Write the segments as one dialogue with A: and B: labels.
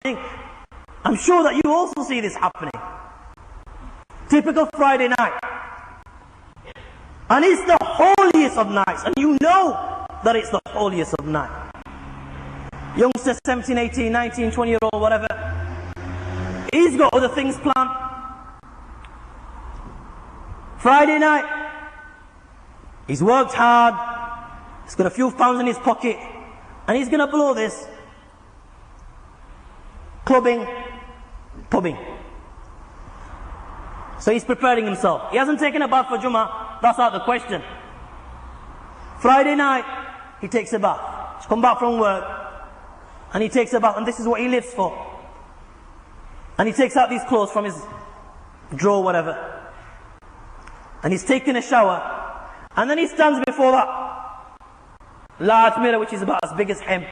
A: happening. I'm sure that you also see this happening. Typical Friday night. And it's the holiest of nights. And you know that it's the holiest of nights. Youngster, 17, 18, 19, 20-year-old, whatever. He's got other things planned. Friday night. He's worked hard. He's got a few pounds in his pocket. And he's going to blow this. Clubbing, pubbing. So he's preparing himself. He hasn't taken a bath for Jummah. That's out of the question. Friday night, he takes a bath. He's come back from work. And he takes a bath. And this is what he lives for. And he takes out these clothes from his drawer, whatever. And he's taking a shower. And then he stands before that large mirror, which is about as big as him.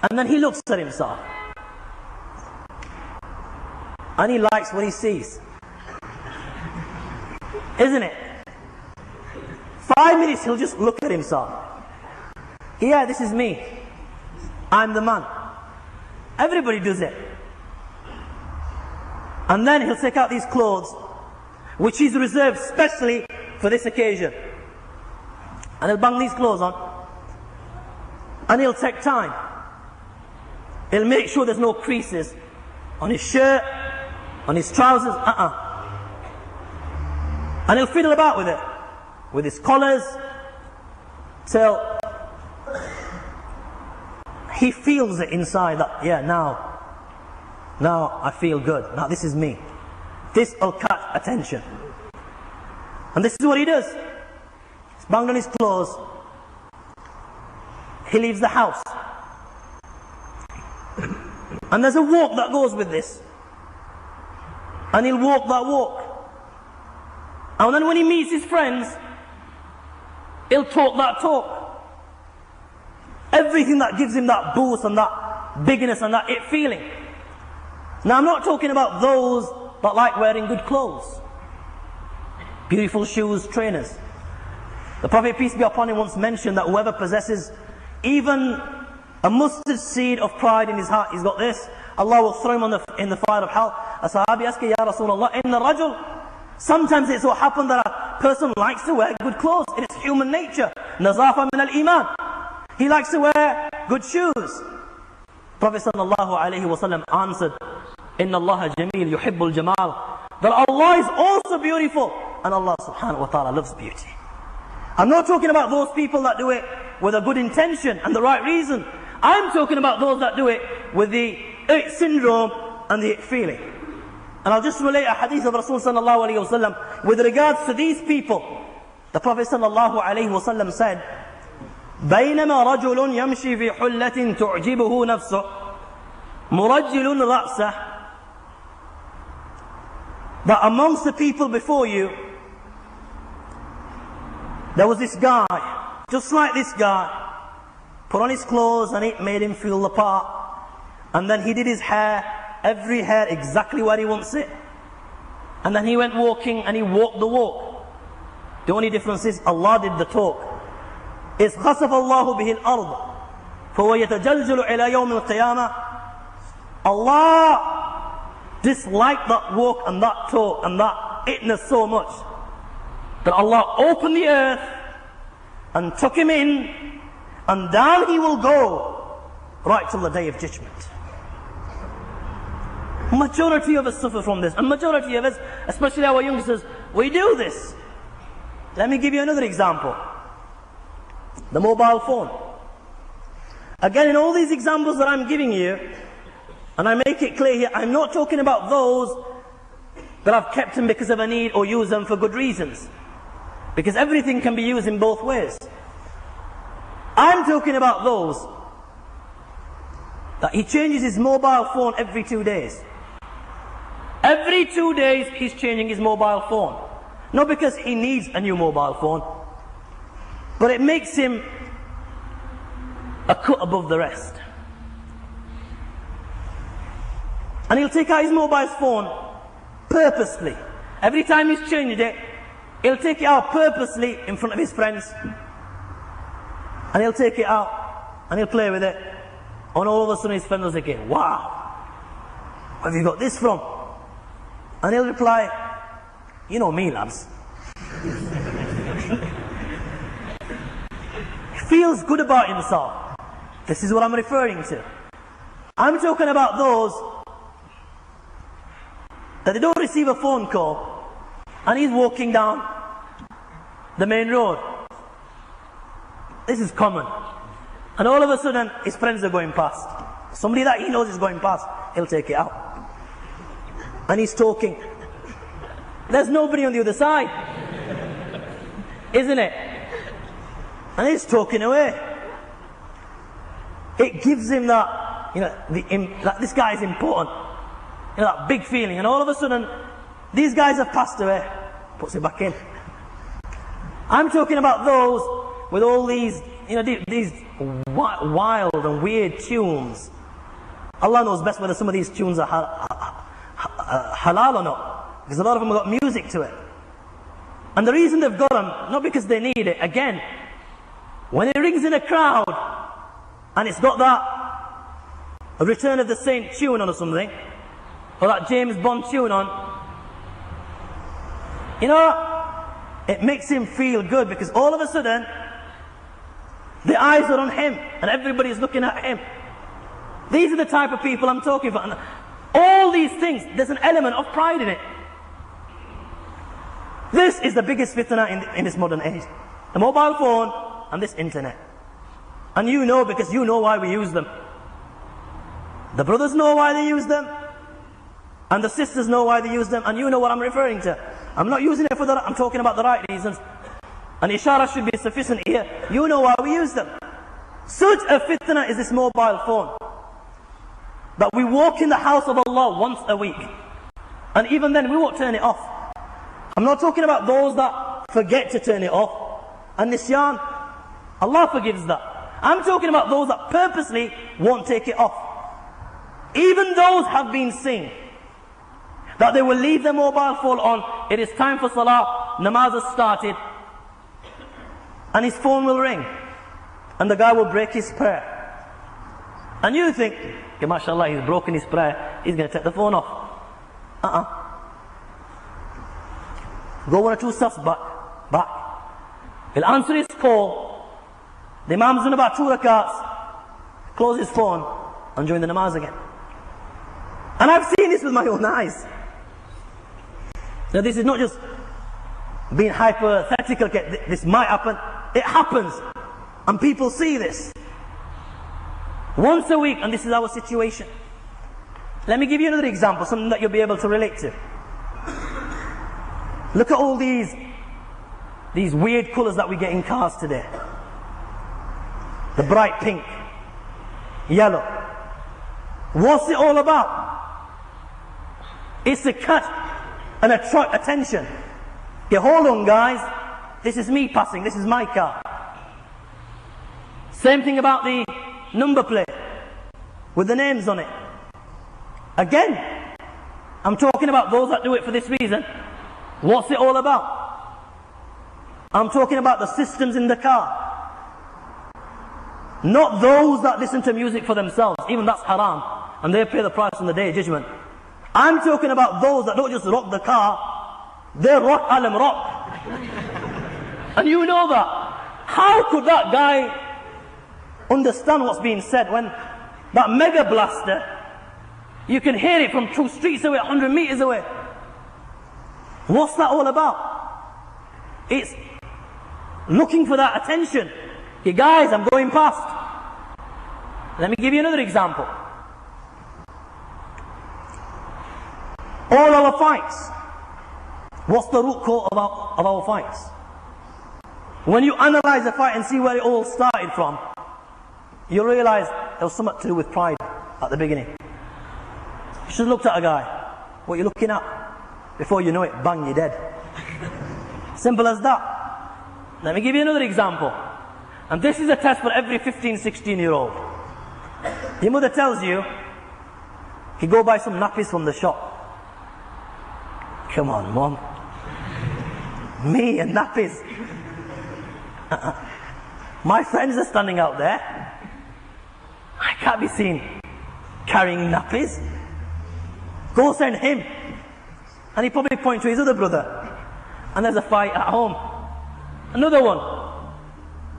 A: And then he looks at himself. And he likes what he sees. Isn't it? 5 minutes he'll just look at himself. Yeah, this is me. I'm the man. Everybody does it. And then he'll take out these clothes, which he's reserved specially for this occasion. And he'll bang these clothes on. And he'll take time. He'll make sure there's no creases on his shirt, on his trousers, And he'll fiddle about with it, with his collars, till he feels it inside that, yeah, now I feel good. Now this is me. This will catch attention. And this is what he does. He's banged on his clothes. He leaves the house. And there's a walk that goes with this. And he'll walk that walk. And then when he meets his friends, he'll talk that talk. Everything that gives him that boost and that bigness and that it feeling. Now I'm not talking about those that like wearing good clothes. Beautiful shoes, trainers. The Prophet, peace be upon him, once mentioned that whoever possesses even a mustard seed of pride in his heart, he's got this, Allah will throw him in the fire of hell. A Sahabi asked, Ya Rasulullah, inna rajul. Sometimes it so happens that a person likes to wear good clothes. It is human nature. Nazafa min al-iman. He likes to wear good shoes. Prophet sallallahu alayhi wa sallam answered, Inna Allah jameel yuhibbul jamal. That Allah is also beautiful. And Allah subhanahu wa ta'ala loves beauty. I'm not talking about those people that do it with a good intention and the right reason. I'm talking about those that do it with the it syndrome and the it feeling. And I'll just relate a hadith of Rasul sallallahu alayhi wa sallam with regards to these people. The Prophet sallallahu alayhi wa sallam said, بينما رجل يمشي في حلة تعجبه نفسه مرجل رأسه. That amongst the people before you, there was this guy, just like this guy, put on his clothes and it made him feel the part. And then he did his hair, every hair exactly where he wants it. And then he went walking and he walked the walk. The only difference is Allah did the talk. إِذْ خَسَفَ اللَّهُ بِهِ الْأَرْضِ فَهُوَ يَتَجَلْجَلُ إِلَى يَوْمِ الْقِيَامَةِ. Allah disliked that walk and that talk and that itness so much that Allah opened the earth and took him in, and down he will go right till the day of judgment. Majority of us suffer from this, and majority of us, especially our youngsters, we do this. Let me give you another example. The mobile phone. Again, in all these examples that I'm giving you, and I make it clear here, I'm not talking about those that I've kept them because of a need or use them for good reasons. Because everything can be used in both ways. I'm talking about those that he changes his mobile phone every 2 days. Every 2 days he's changing his mobile phone. Not because he needs a new mobile phone, but it makes him a cut above the rest. And he'll take out his mobile phone purposely. Every time he's changed it, he'll take it out purposely in front of his friends. And he'll take it out and he'll play with it. And all of a sudden his friend was thinking, wow, where have you got this from? And he'll reply, you know me, lads. He feels good about himself. This is what I'm referring to. I'm talking about those that they don't receive a phone call and he's walking down the main road. This is common. And all of a sudden his friends are going past. Somebody that he knows is going past, he'll take it out. And he's talking. There's nobody on the other side. Isn't it? And he's talking away. It gives him that, that this guy is important. That big feeling. And all of a sudden, these guys have passed away. Puts it back in. I'm talking about those with all these, these wild and weird tunes. Allah knows best whether some of these tunes are halal or not. Because a lot of them have got music to it. And the reason they've got them, not because they need it, again, when it rings in a crowd, and it's got that A Return of the Saint tune on or something, or that James Bond tune on, it makes him feel good, because all of a sudden, the eyes are on him, and everybody's looking at him. These are the type of people I'm talking about. And all these things, there's an element of pride in it. This is the biggest fitna in this modern age. The mobile phone and this internet. And you know, because you know why we use them. The brothers know why they use them. And the sisters know why they use them. And you know what I'm referring to. I'm not using it for I'm talking about the right reasons. And ishara should be sufficient here. You know why we use them. Such a fitna is this mobile phone, that we walk in the house of Allah once a week. And even then we won't turn it off. I'm not talking about those that forget to turn it off. And nisyan, Allah forgives that. I'm talking about those that purposely won't take it off. Even those have been seen that they will leave their mobile phone on. It is time for salah, namaz has started, and his phone will ring, and the guy will break his prayer. And you think, okay, mashallah, he's broken his prayer, he's going to take the phone off. Go 1 or 2 steps back. He'll answer his call. The Imam's done about 2 rakats, close his phone, and join the namaz again. And I've seen this with my own eyes. Now this is not just being hypothetical, this might happen. It happens. And people see this. Once a week, and this is our situation. Let me give you another example, something that you'll be able to relate to. Look at all these weird colours that we get in cars today. The bright pink, yellow. What's it all about? It's to catch and attract attention. Okay, hold on guys, this is me passing, this is my car. Same thing about the number plate with the names on it. Again, I'm talking about those that do it for this reason. What's it all about? I'm talking about the systems in the car. Not those that listen to music for themselves. Even that's haram, and they pay the price on the day of judgment. I'm talking about those that don't just rock the car, they rock alam rock. And you know that. How could that guy understand what's being said when that mega blaster, you can hear it from 2 streets away, 100 meters away? What's that all about? It's looking for that attention. Hey guys, I'm going past. Let me give you another example. All our fights. What's the root cause of our fights? When you analyze a fight and see where it all started from, you realize there was something to do with pride at the beginning. You should have looked at a guy. What are you looking at? Before you know it, bang, you're dead. Simple as that. Let me give you another example. And this is a test for every 15, 16-year-old. Your mother tells you, you go buy some nappies from the shop. Come on, Mom. Me and nappies. My friends are standing out there. I can't be seen carrying nappies. Go send him. And he probably points to his other brother. And there's a fight at home. Another one.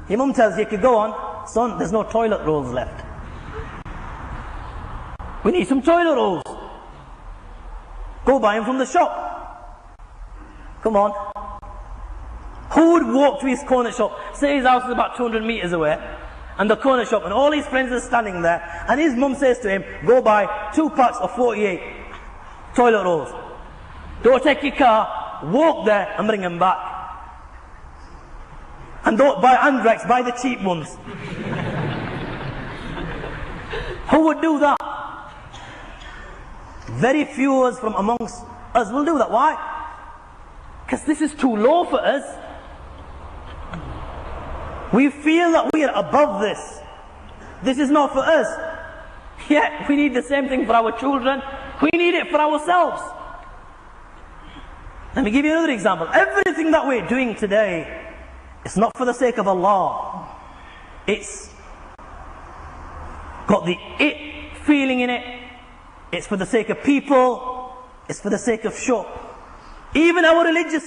A: Your mum tells you, you could go on, son, there's no toilet rolls left. We need some toilet rolls. Go buy them from the shop. Come on. Who would walk to his corner shop? Say his house is about 200 meters away, and the corner shop, and all his friends are standing there, and his mum says to him, go buy 2 packs of 48 toilet rolls. Don't take your car, walk there and bring them back. And don't buy Andrex, buy the cheap ones. Who would do that? Very few of us from amongst us will do that. Why? Because this is too low for us. We feel that we are above this. This is not for us. Yet we need the same thing for our children. We need it for ourselves. Let me give you another example. Everything that we're doing today, it's not for the sake of Allah. It's got the it feeling in it. It's for the sake of people. It's for the sake of show. Even our religious